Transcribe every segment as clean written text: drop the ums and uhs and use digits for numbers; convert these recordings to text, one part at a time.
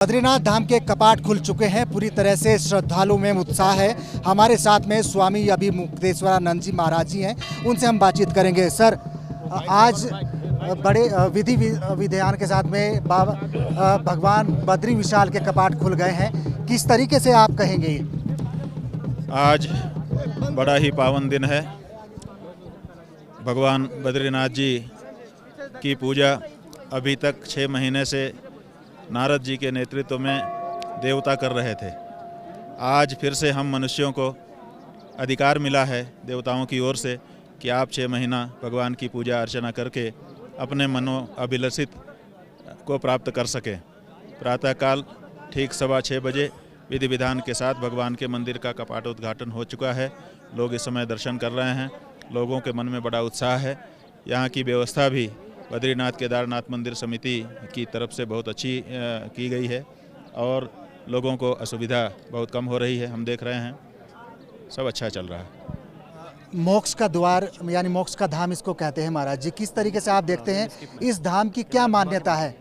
बद्रीनाथ धाम के कपाट खुल चुके हैं। पूरी तरह से श्रद्धालुओं में उत्साह है। हमारे साथ में स्वामी अभिमुक्तेश्वरानंद जी महाराज जी हैं, उनसे हम बातचीत करेंगे। सर, आज बड़े विधि विधान के साथ में भगवान बद्री विशाल के कपाट खुल गए हैं। किस तरीके से आप कहेंगे? आज बड़ा ही पावन दिन है। भगवान बद्रीनाथ जी की पूजा अभी तक 6 महीने से नारद जी के नेतृत्व में देवता कर रहे थे। आज फिर से हम मनुष्यों को अधिकार मिला है देवताओं की ओर से कि आप 6 महीना भगवान की पूजा अर्चना करके अपने मनो अभिलषित को प्राप्त कर सकें। प्रातःकाल ठीक 6:15 बजे विधि विधान के साथ भगवान के मंदिर का कपाट उद्घाटन हो चुका है। लोग इस समय दर्शन कर रहे हैं। लोगों के मन में बड़ा उत्साह है। यहाँ की व्यवस्था भी बद्रीनाथ केदारनाथ मंदिर समिति की तरफ से बहुत अच्छी की गई है और लोगों को असुविधा बहुत कम हो रही है। हम देख रहे हैं सब अच्छा चल रहा है। मोक्ष का द्वार यानी मोक्ष का धाम इसको कहते हैं महाराज जी। किस तरीके से आप देखते हैं, इस धाम की क्या मान्यता है?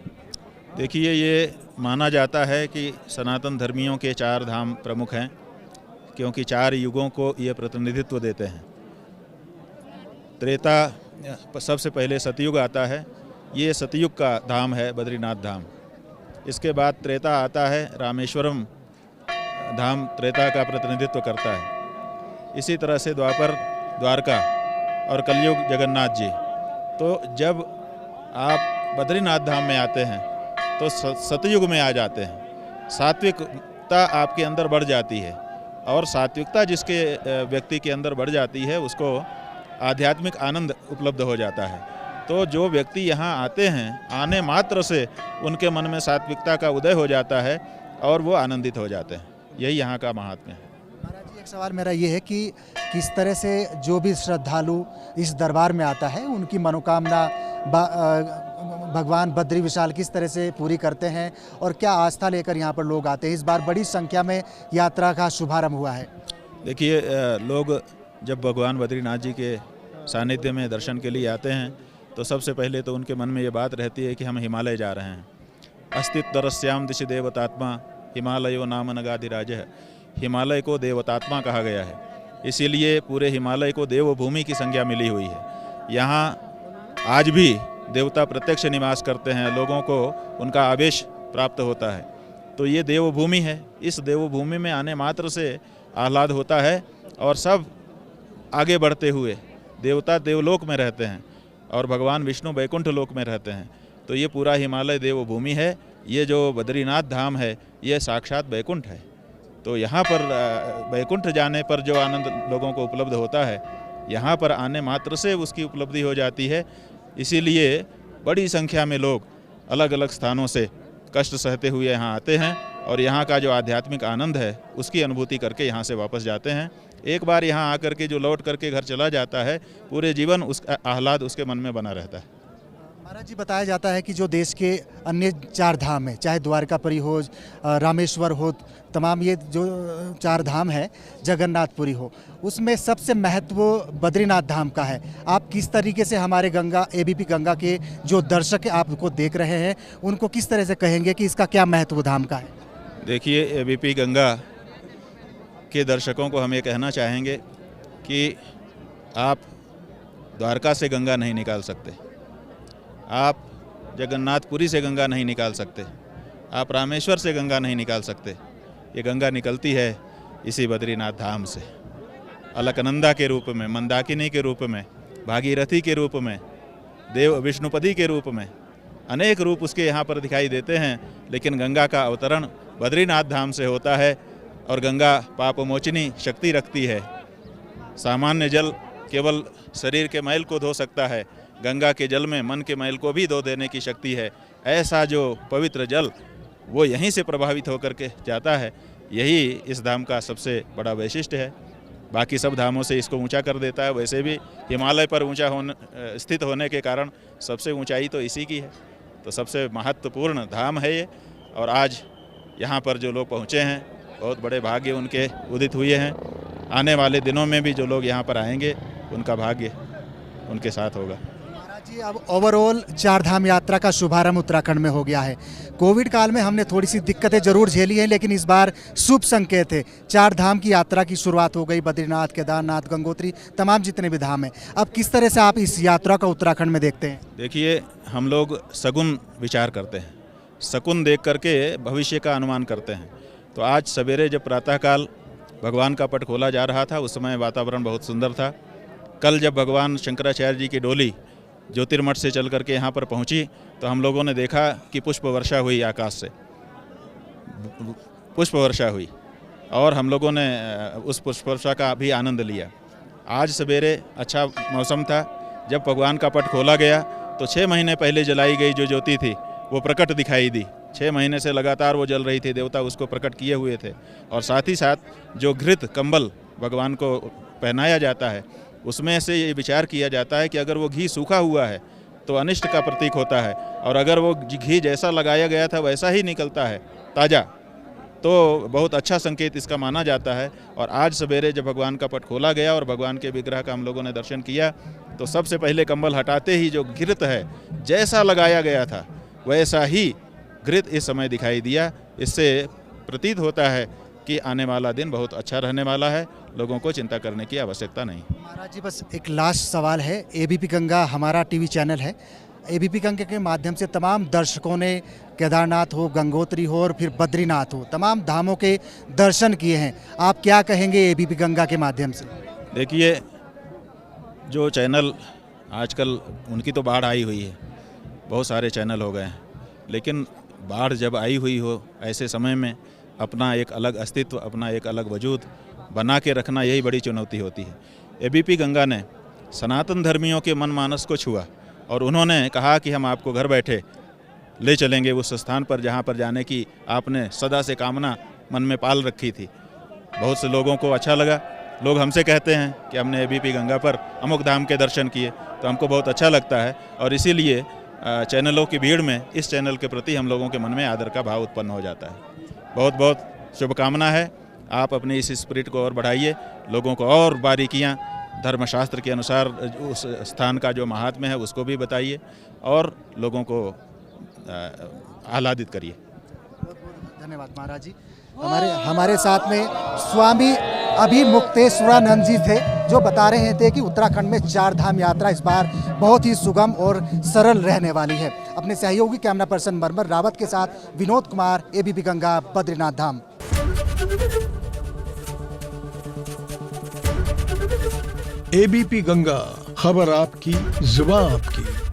देखिए, ये माना जाता है कि सनातन धर्मियों के 4 धाम प्रमुख हैं, क्योंकि 4 युगों को ये प्रतिनिधित्व देते हैं। त्रेता सबसे पहले सतयुग आता है। ये सतयुग का धाम है बद्रीनाथ धाम। इसके बाद त्रेता आता है, रामेश्वरम धाम त्रेता का प्रतिनिधित्व करता है। इसी तरह से द्वापर द्वारका और कलयुग जगन्नाथ जी। तो जब आप बद्रीनाथ धाम में आते हैं तो सतयुग में आ जाते हैं। सात्विकता आपके अंदर बढ़ जाती है और सात्विकता जिसके व्यक्ति के अंदर बढ़ जाती है उसको आध्यात्मिक आनंद उपलब्ध हो जाता है। तो जो व्यक्ति यहाँ आते हैं, आने मात्र से उनके मन में सात्विकता का उदय हो जाता है और वो आनंदित हो जाते हैं। यही यहाँ का महात्म्य है। महाराज जी, एक सवाल मेरा ये है कि किस तरह से जो भी श्रद्धालु इस दरबार में आता है उनकी मनोकामना भगवान बद्री विशाल किस तरह से पूरी करते हैं और क्या आस्था लेकर यहाँ पर लोग आते हैं? इस बार बड़ी संख्या में यात्रा का शुभारंभ हुआ है। देखिए, लोग जब भगवान बद्रीनाथ जी के सानिध्य में दर्शन के लिए आते हैं तो सबसे पहले तो उनके मन में ये बात रहती है कि हम हिमालय जा रहे हैं। अस्तित्वरस्याम दिशि देवतात्मा हिमालयो नाम नगाधिराज। हिमालय को देवतात्मा कहा गया है, इसीलिए पूरे हिमालय को देवभूमि की संज्ञा मिली हुई है। यहाँ आज भी देवता प्रत्यक्ष निवास करते हैं। लोगों को उनका आवेश प्राप्त होता है। तो ये देवभूमि है। इस देवभूमि में आने मात्र से आह्लाद होता है और सब आगे बढ़ते हुए देवता देवलोक में रहते हैं और भगवान विष्णु वैकुंठ लोक में रहते हैं। तो ये पूरा हिमालय देवभूमि है। ये जो बद्रीनाथ धाम है ये साक्षात वैकुंठ है। तो यहाँ पर वैकुंठ जाने पर जो आनंद लोगों को उपलब्ध होता है, यहाँ पर आने मात्र से उसकी उपलब्धि हो जाती है। इसीलिए बड़ी संख्या में लोग अलग अलग स्थानों से कष्ट सहते हुए यहाँ आते हैं और यहाँ का जो आध्यात्मिक आनंद है उसकी अनुभूति करके यहाँ से वापस जाते हैं। एक बार यहाँ आकर के जो लौट करके घर चला जाता है, पूरे जीवन उसका आह्लाद उसके मन में बना रहता है। महाराज जी, बताया जाता है कि जो देश के अन्य 4 धाम है, चाहे द्वारकापुरी हो, रामेश्वर हो, तमाम ये जो 4 धाम है, जगन्नाथपुरी हो, उसमें सबसे महत्व बद्रीनाथ धाम का है। आप किस तरीके से हमारे गंगा एबीपी गंगा के जो दर्शक आपको देख रहे हैं उनको किस तरह से कहेंगे कि इसका क्या महत्व धाम का है? देखिए, एबीपी गंगा के दर्शकों को हम ये कहना चाहेंगे कि आप द्वारका से गंगा नहीं निकाल सकते, आप जगन्नाथपुरी से गंगा नहीं निकाल सकते, आप रामेश्वर से गंगा नहीं निकाल सकते। ये गंगा निकलती है इसी बद्रीनाथ धाम से। अलकनंदा के रूप में, मंदाकिनी के रूप में, भागीरथी के रूप में, देव विष्णुपदी के रूप में, अनेक रूप उसके यहाँ पर दिखाई देते हैं। लेकिन गंगा का अवतरण बद्रीनाथ धाम से होता है और गंगा पापमोचनी शक्ति रखती है। सामान्य जल केवल शरीर के मैल को धो सकता है, गंगा के जल में मन के मैल को भी धो देने की शक्ति है। ऐसा जो पवित्र जल वो यहीं से प्रभावित होकर के जाता है। यही इस धाम का सबसे बड़ा वैशिष्ट्य है। बाकी सब धामों से इसको ऊंचा कर देता है। वैसे भी हिमालय पर ऊंचा स्थित होने के कारण सबसे ऊंचाई तो इसी की है। तो सबसे महत्वपूर्ण धाम है ये। और आज यहाँ पर जो लोग पहुँचे हैं, बहुत बड़े भाग्य उनके उदित हुए हैं। आने वाले दिनों में भी जो लोग यहाँ पर आएंगे उनका भाग्य उनके साथ होगा। जी, अब ओवरऑल चार धाम यात्रा का शुभारंभ उत्तराखंड में हो गया है। कोविड काल में हमने थोड़ी सी दिक्कतें जरूर झेली हैं, लेकिन इस बार शुभ संकेत है। चार धाम की यात्रा की शुरुआत हो गई, बद्रीनाथ, केदारनाथ, गंगोत्री, तमाम जितने भी धाम हैं। अब किस तरह से आप इस यात्रा को उत्तराखंड में देखते हैं? देखिए, हम लोग सगुन विचार करते हैं, शकुन देख करके भविष्य का अनुमान करते हैं। तो आज सवेरे जब प्रातःकाल भगवान का पट खोला जा रहा था, उस समय वातावरण बहुत सुंदर था। कल जब भगवान शंकराचार्य जी की डोली ज्योतिर्मठ से चल करके यहाँ पर पहुँची, तो हम लोगों ने देखा कि पुष्प वर्षा हुई, आकाश से पुष्प वर्षा हुई और हम लोगों ने उस पुष्प वर्षा का भी आनंद लिया। आज सवेरे अच्छा मौसम था। जब भगवान का पट खोला गया तो 6 महीने पहले जलाई गई जो ज्योति थी वो प्रकट दिखाई दी। 6 महीने से लगातार वो जल रही थी, देवता उसको प्रकट किए हुए थे। और साथ ही साथ जो घृत कंबल भगवान को पहनाया जाता है, उसमें से ये विचार किया जाता है कि अगर वो घी सूखा हुआ है तो अनिष्ट का प्रतीक होता है, और अगर वो घी जैसा लगाया गया था वैसा ही निकलता है ताज़ा, तो बहुत अच्छा संकेत इसका माना जाता है। और आज सवेरे जब भगवान का पट खोला गया और भगवान के विग्रह का हम लोगों ने दर्शन किया, तो सबसे पहले कंबल हटाते ही जो घृत है जैसा लगाया गया था वैसा ही घृत इस समय दिखाई दिया। इससे प्रतीत होता है कि आने वाला दिन बहुत अच्छा रहने वाला है, लोगों को चिंता करने की आवश्यकता नहीं। महाराज जी, बस एक लास्ट सवाल है। एबीपी गंगा हमारा टीवी चैनल है। एबीपी गंगा के माध्यम से तमाम दर्शकों ने केदारनाथ हो, गंगोत्री हो और फिर बद्रीनाथ हो, तमाम धामों के दर्शन किए हैं। आप क्या कहेंगे एबीपी गंगा के माध्यम से? देखिए, जो चैनल आजकल उनकी तो बाढ़ आई हुई है, बहुत सारे चैनल हो गए हैं, लेकिन बाढ़ जब आई हुई हो ऐसे समय में अपना एक अलग अस्तित्व, अपना एक अलग वजूद बना के रखना, यही बड़ी चुनौती होती है। एबीपी गंगा ने सनातन धर्मियों के मन मानस को छुआ और उन्होंने कहा कि हम आपको घर बैठे ले चलेंगे उस स्थान पर जहाँ पर जाने की आपने सदा से कामना मन में पाल रखी थी। बहुत से लोगों को अच्छा लगा। लोग हमसे कहते हैं कि हमने एबीपी गंगा पर अमुक धाम के दर्शन किए, तो हमको बहुत अच्छा लगता है। और इसीलिए चैनलों की भीड़ में इस चैनल के प्रति हम लोगों के मन में आदर का भाव उत्पन्न हो जाता है। बहुत बहुत शुभकामना है। आप अपनी इस स्पिरिट को और बढ़ाइए, लोगों को और बारीकियाँ धर्मशास्त्र के अनुसार उस स्थान का जो महात्म्य है उसको भी बताइए और लोगों को आह्लादित करिए। धन्यवाद महाराज जी। हमारे साथ में स्वामी अभिमुक्तेश्वरानंद जी थे, जो बता रहे थे कि उत्तराखंड में चार धाम यात्रा इस बार बहुत ही सुगम और सरल रहने वाली है। अपने सहयोगी कैमरा पर्सन मरमर रावत के साथ विनोद कुमार, एबीपी गंगा, बद्रीनाथ धाम। एबीपी गंगा, खबर आपकी, जुबान आपकी।